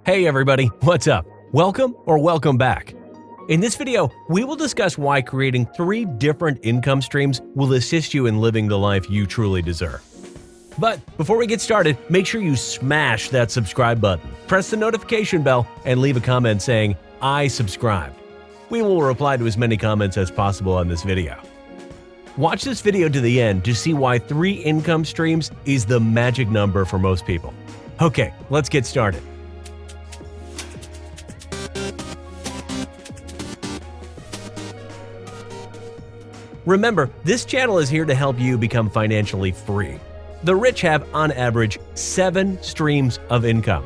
Hey everybody, what's up? Welcome back. In this video, we will discuss why creating 3 different income streams will assist you in living the life you truly deserve. But before we get started, make sure you smash that subscribe button, press the notification bell, and leave a comment saying, "I subscribed." We will reply to as many comments as possible on this video. Watch this video to the end to see why 3 income streams is the magic number for most people. Okay, let's get started. Remember, this channel is here to help you become financially free. The rich have, on average, 7 streams of income.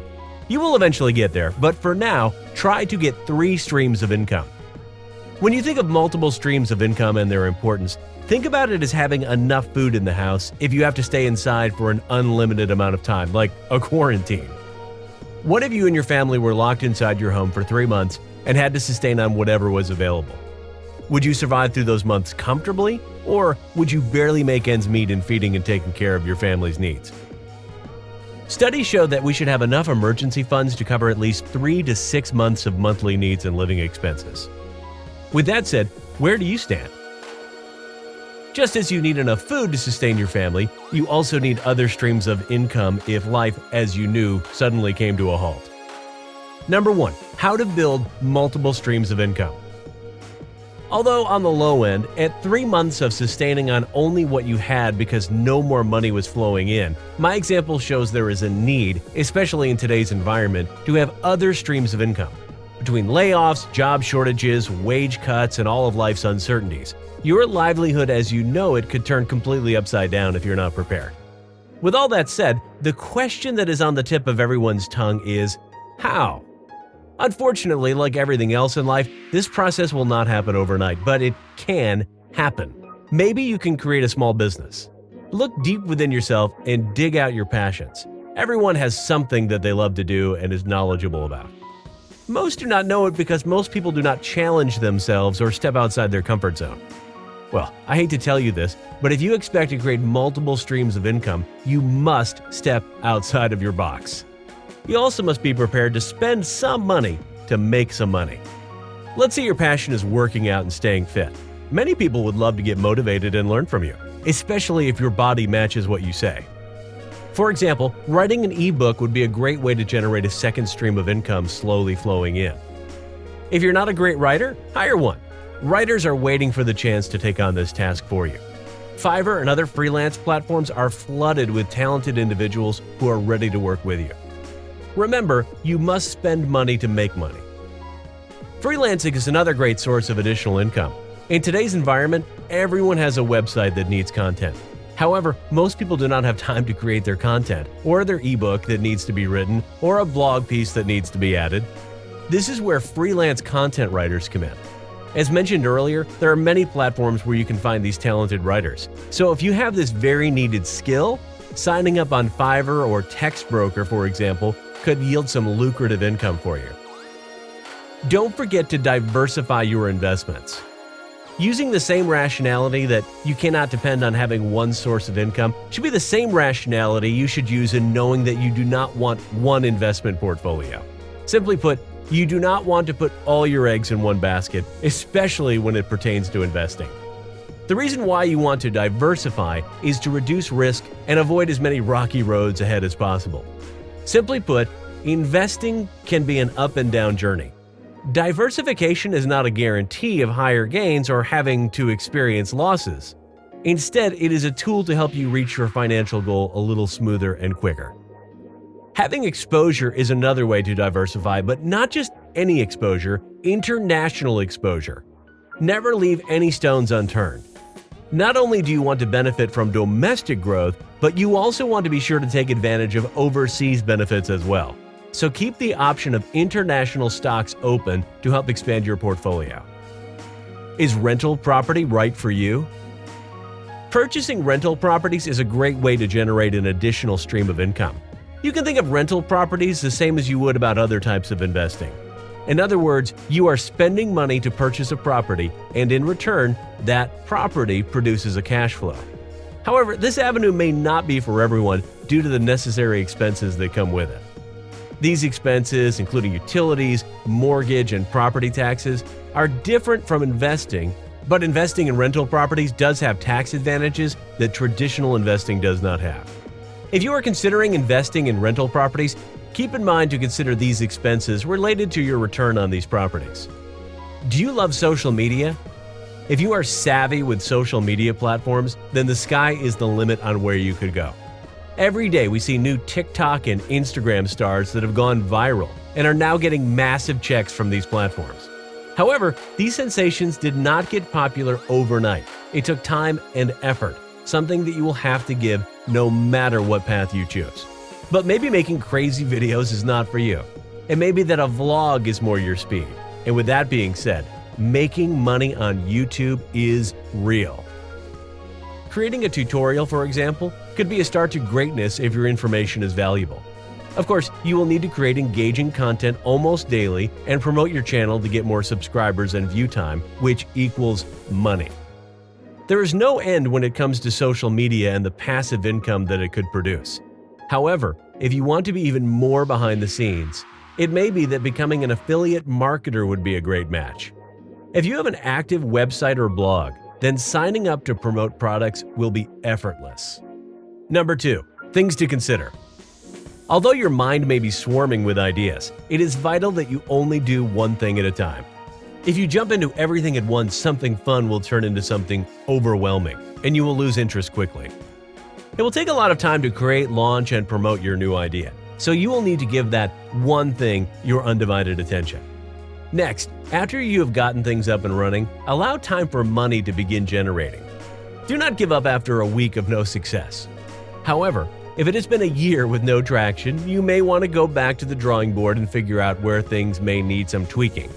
You will eventually get there, but for now, try to get 3 streams of income. When you think of multiple streams of income and their importance, think about it as having enough food in the house if you have to stay inside for an unlimited amount of time, like a quarantine. What if you and your family were locked inside your home for 3 months and had to sustain on whatever was available? Would you survive through those months comfortably, or would you barely make ends meet in feeding and taking care of your family's needs? Studies show that we should have enough emergency funds to cover at least 3 to 6 months of monthly needs and living expenses. With that said, where do you stand? Just as you need enough food to sustain your family, you also need other streams of income if life, as you knew, suddenly came to a halt. Number 1. How to build multiple streams of income. Although on the low end, at 3 months of sustaining on only what you had because no more money was flowing in, my example shows there is a need, especially in today's environment, to have other streams of income. Between layoffs, job shortages, wage cuts, and all of life's uncertainties, your livelihood as you know it could turn completely upside down if you're not prepared. With all that said, the question that is on the tip of everyone's tongue is, how? Unfortunately, like everything else in life, this process will not happen overnight, but it can happen. Maybe you can create a small business. Look deep within yourself and dig out your passions. Everyone has something that they love to do and is knowledgeable about. Most do not know it because most people do not challenge themselves or step outside their comfort zone. Well, I hate to tell you this, but if you expect to create multiple streams of income, you must step outside of your box. You also must be prepared to spend some money to make some money. Let's say your passion is working out and staying fit. Many people would love to get motivated and learn from you, especially if your body matches what you say. For example, writing an ebook would be a great way to generate a second stream of income slowly flowing in. If you're not a great writer, hire one. Writers are waiting for the chance to take on this task for you. Fiverr and other freelance platforms are flooded with talented individuals who are ready to work with you. Remember, you must spend money to make money. Freelancing is another great source of additional income. In today's environment, everyone has a website that needs content. However, most people do not have time to create their content, or their ebook that needs to be written, or a blog piece that needs to be added. This is where freelance content writers come in. As mentioned earlier, there are many platforms where you can find these talented writers. So if you have this very needed skill, signing up on Fiverr or TextBroker, for example, could yield some lucrative income for you. Don't forget to diversify your investments. Using the same rationality that you cannot depend on having one source of income should be the same rationality you should use in knowing that you do not want one investment portfolio. Simply put, you do not want to put all your eggs in one basket, especially when it pertains to investing. The reason why you want to diversify is to reduce risk and avoid as many rocky roads ahead as possible. Simply put, investing can be an up and down journey. Diversification is not a guarantee of higher gains or having to experience losses. Instead, it is a tool to help you reach your financial goal a little smoother and quicker. Having exposure is another way to diversify, but not just any exposure, international exposure. Never leave any stones unturned. Not only do you want to benefit from domestic growth, but you also want to be sure to take advantage of overseas benefits as well. So keep the option of international stocks open to help expand your portfolio. Is rental property right for you? Purchasing rental properties is a great way to generate an additional stream of income. You can think of rental properties the same as you would about other types of investing. In other words, you are spending money to purchase a property, and in return, that property produces a cash flow. However, this avenue may not be for everyone due to the necessary expenses that come with it. These expenses, including utilities, mortgage, and property taxes, are different from investing, but investing in rental properties does have tax advantages that traditional investing does not have. If you are considering investing in rental properties, keep in mind to consider these expenses related to your return on these properties. Do you love social media? If you are savvy with social media platforms, then the sky is the limit on where you could go. Every day we see new TikTok and Instagram stars that have gone viral and are now getting massive checks from these platforms. However, these sensations did not get popular overnight. It took time and effort, something that you will have to give no matter what path you choose. But maybe making crazy videos is not for you. It may be that a vlog is more your speed. And with that being said, making money on YouTube is real. Creating a tutorial, for example, could be a start to greatness if your information is valuable. Of course, you will need to create engaging content almost daily and promote your channel to get more subscribers and view time, which equals money. There is no end when it comes to social media and the passive income that it could produce. However, if you want to be even more behind the scenes, it may be that becoming an affiliate marketer would be a great match. If you have an active website or blog, then signing up to promote products will be effortless. Number 2, things to consider. Although your mind may be swarming with ideas, it is vital that you only do one thing at a time. If you jump into everything at once, something fun will turn into something overwhelming, and you will lose interest quickly. It will take a lot of time to create, launch, and promote your new idea, so you will need to give that one thing your undivided attention. Next, after you have gotten things up and running, allow time for money to begin generating. Do not give up after a week of no success. However, if it has been a year with no traction, you may want to go back to the drawing board and figure out where things may need some tweaking.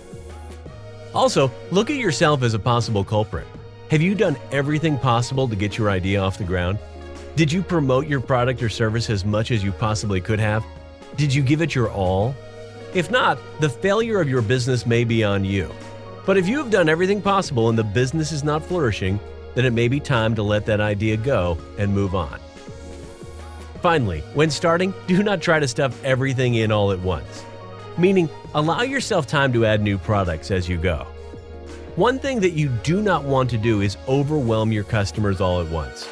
Also, look at yourself as a possible culprit. Have you done everything possible to get your idea off the ground? Did you promote your product or service as much as you possibly could have? Did you give it your all? If not, the failure of your business may be on you. But if you have done everything possible and the business is not flourishing, then it may be time to let that idea go and move on. Finally, when starting, do not try to stuff everything in all at once. Meaning, allow yourself time to add new products as you go. One thing that you do not want to do is overwhelm your customers all at once.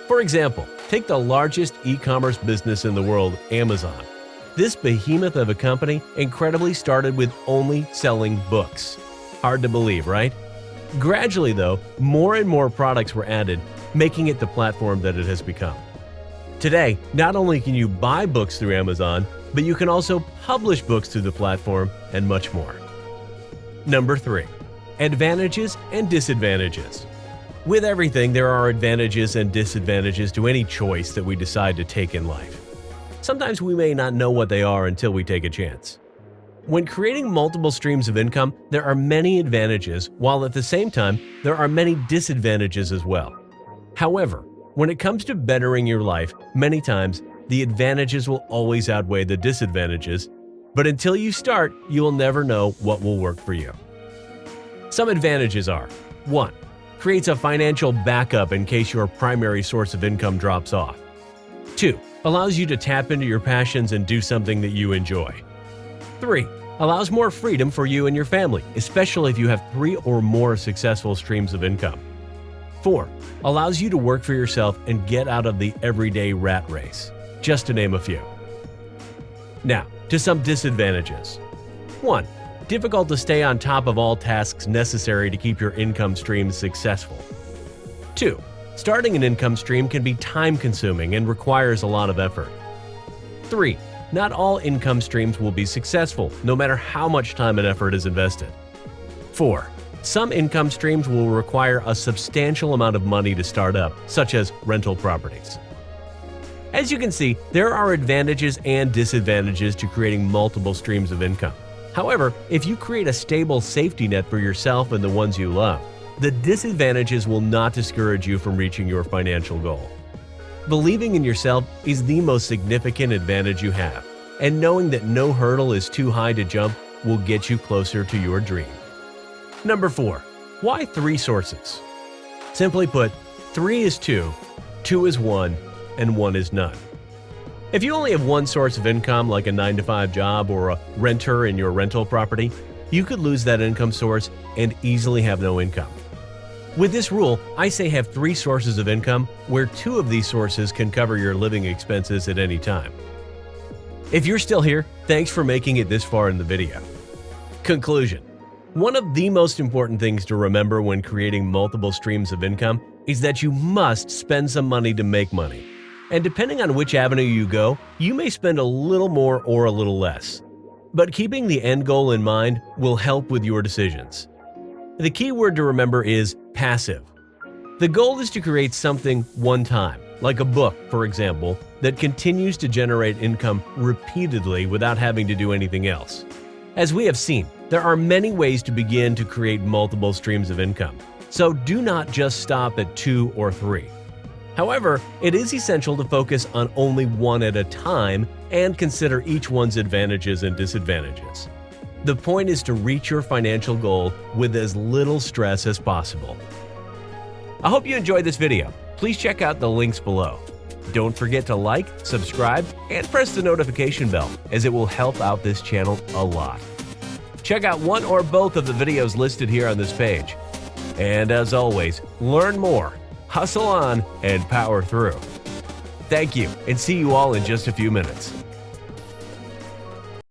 For example, take the largest e-commerce business in the world, Amazon. This behemoth of a company incredibly started with only selling books. Hard to believe, right? Gradually, though, more and more products were added, making it the platform that it has become. Today, not only can you buy books through Amazon, but you can also publish books through the platform and much more. Number 3, advantages and disadvantages. With everything, there are advantages and disadvantages to any choice that we decide to take in life. Sometimes we may not know what they are until we take a chance. When creating multiple streams of income, there are many advantages, while at the same time, there are many disadvantages as well. However, when it comes to bettering your life, many times, the advantages will always outweigh the disadvantages, but until you start, you will never know what will work for you. Some advantages are: 1. Creates a financial backup in case your primary source of income drops off. 2. Allows you to tap into your passions and do something that you enjoy. 3. Allows more freedom for you and your family, especially if you have 3 or more successful streams of income. 4. Allows you to work for yourself and get out of the everyday rat race, just to name a few. Now, to some disadvantages. 1. Difficult to stay on top of all tasks necessary to keep your income streams successful. 2. Starting an income stream can be time-consuming and requires a lot of effort. 3. Not all income streams will be successful, no matter how much time and effort is invested. 4. Some income streams will require a substantial amount of money to start up, such as rental properties. As you can see, there are advantages and disadvantages to creating multiple streams of income. However, if you create a stable safety net for yourself and the ones you love, the disadvantages will not discourage you from reaching your financial goal. Believing in yourself is the most significant advantage you have, and knowing that no hurdle is too high to jump will get you closer to your dream. Number 4. Why 3 sources? Simply put, 3 is 2, 2 is 1, and 1 is none. If you only have one source of income, like a 9-to-5 job or a renter in your rental property, you could lose that income source and easily have no income. With this rule, I say have 3 sources of income where 2 of these sources can cover your living expenses at any time. If you're still here, thanks for making it this far in the video. Conclusion. One of the most important things to remember when creating multiple streams of income is that you must spend some money to make money. And depending on which avenue you go, you may spend a little more or a little less. But keeping the end goal in mind will help with your decisions. The key word to remember is passive. The goal is to create something one time, like a book, for example, that continues to generate income repeatedly without having to do anything else. As we have seen, there are many ways to begin to create multiple streams of income, so do not just stop at 2 or 3. However, it is essential to focus on only one at a time and consider each one's advantages and disadvantages. The point is to reach your financial goal with as little stress as possible. I hope you enjoyed this video. Please check out the links below. Don't forget to like, subscribe, and press the notification bell, as it will help out this channel a lot. Check out one or both of the videos listed here on this page. And as always, learn more, hustle on, and power through. Thank you, and see you all in just a few minutes.